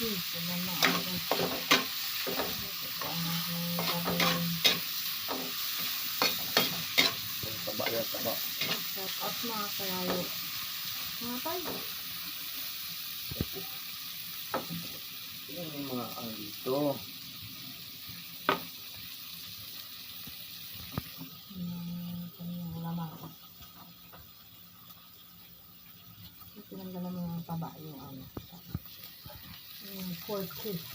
Ito na maaga. Ito ang aking gagawin. Taba yan, taba. Shout out mga kalayo. Mga tayo. Yan yung mga ano dito. Kanyang lamang. Pinanggalan mo yung taba yung ano. Yung pork cake.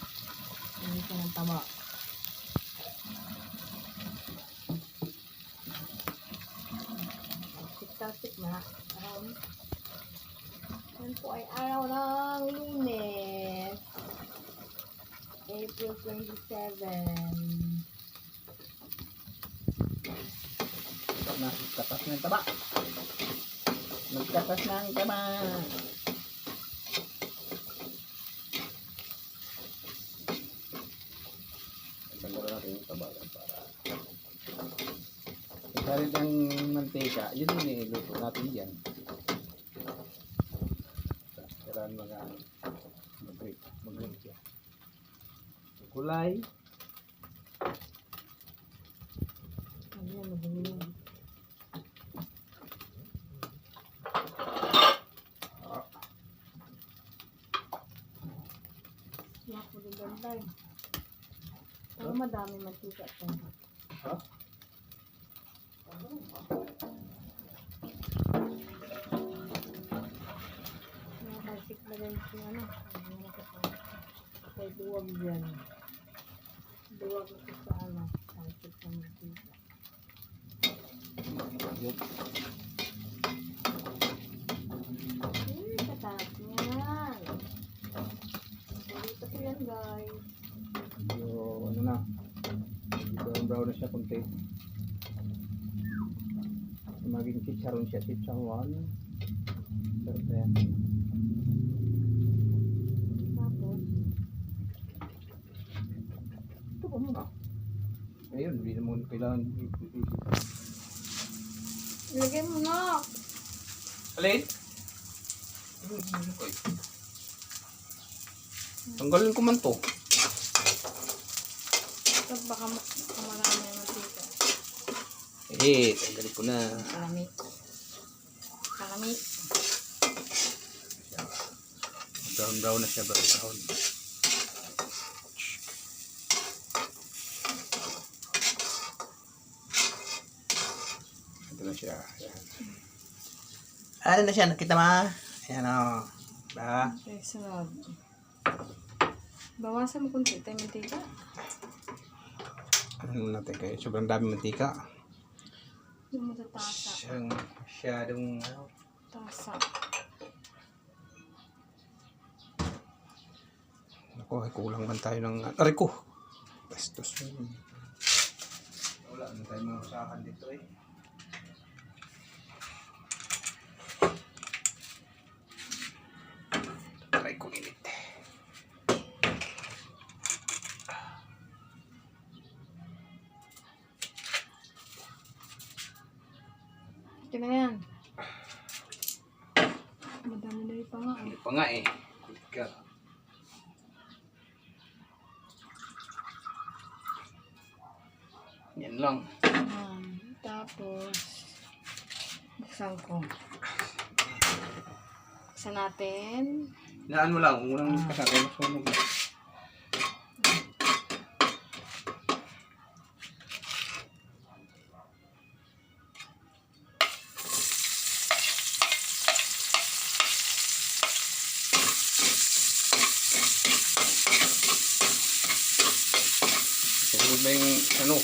Hindi ka ng taba. Tik-tak-tik na. Yan po ay araw ng Lunes. April 27. Nagkatas ng taba. Nagkatas ng taba. Tanggalin natin yung taba yan para isalit ang mantika. Yun yung niluto natin dyan. Kailangan mag-grate siya. Kulay. Ano yan, madami yan. Naku, ganda yun. Pero madami mantika ito. Ha? Nakasik na rin si ano. Kay duwag yan. Duwag ito sa ano. Nakasik na mantika. Yun. Katarap niyan. Dito ko yan guys. Medyo ano na. Brown na siya konti. Maging chicharon siya. Chicharon. Perfect. Tapos, Ito pa muna. Ayun, hindi naman kailangan. ilagay mo na. Alin? Tanggalin ko man to. Tapos baka marami yung mantika. Tanggalin ko na. Kalami. Kalami. Brown na siya, brown. Ito na siya. Ayan. Ano na siya? Nakita mo? Ayan o. Ba? Okay, sunod. Bawasan mo kung tayo mantika. Ano natin kayo? Sobrang dami mantika. Yung matatasa. Siyang masyadong ano. Tasa. Ako, ay kulang man tayo ng... Aray ko! Bastos yun. Wala na tayo mga usahan dito eh. Aray ko init. Ito na yan. Madami na rin pa nga. Hindi pa nga eh. Good God. Yan lang. Tapos, buksan ko. Buksan natin. Hinaan mo lang. Unang kasakay masunog na. Sunog na yung ano.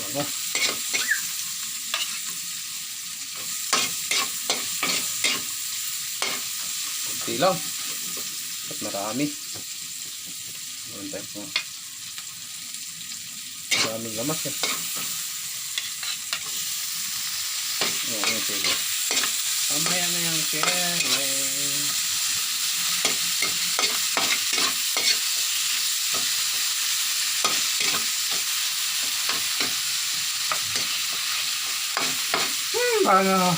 Ano? Kunti lang. At marami. Meron tayo po. Maraming lamas eh. Oo, sige. Mamaya na yung share. Parang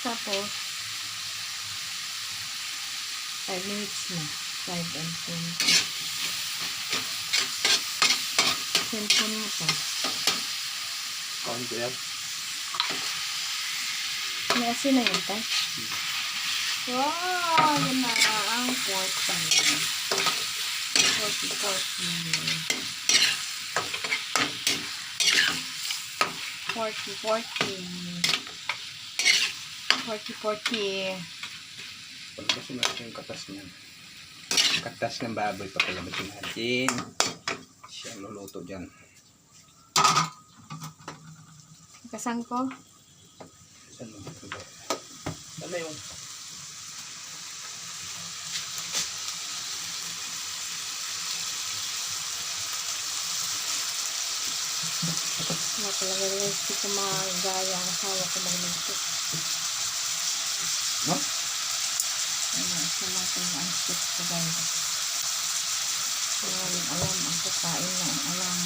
Tapos, 5 minutes na. 5 and 20. Cellphone mo to. Kain ko yan. May asin na yun, tay? Wow! Yan na ang 40. 40. Pagkasin natin yung katas niyan. Katas ng baboy, papalamitin natin. Siya luluto dyan. Kasang ko? Saan mo ito? Saan na yung... Wala talaga rin hindi ko magaya ang asawa ko magluto. No? Ano, isa lang ko yung unstep ko guys. Wala rin alam. Ang kakain na ang alam.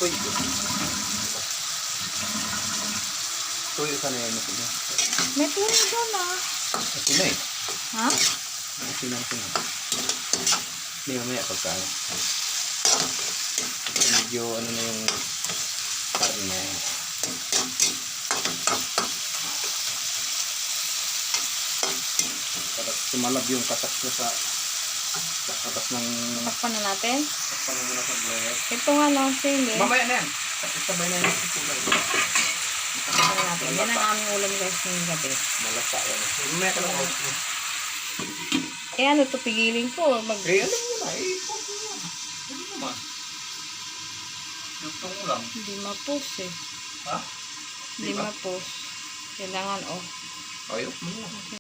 Uy! Tuyo ka na yan. May tuloy doon ah. Ito na eh. Ha? Ito na. Hindi mamaya pagkain. Medyo ano na yung karne. Para tumalab yung katas na sa katas ng Takpan na natin. panunod na sa blender. Ito nga lang sili. Mamaya na yan. Sabay na yan sa kulay. Takpan na natin. Yan ang aming ulam guys ngayong gabi. Malasa yan. Mamaya ka lang out mo. Eh ano to pigilin ko? Eh, alam mo na. Eh, pwede mo. Pwede naman. Lutong mo lang. Hindi ma-post eh. Ha? Hindi Diba? ma-post. Kailangan oh. Ayok mo na.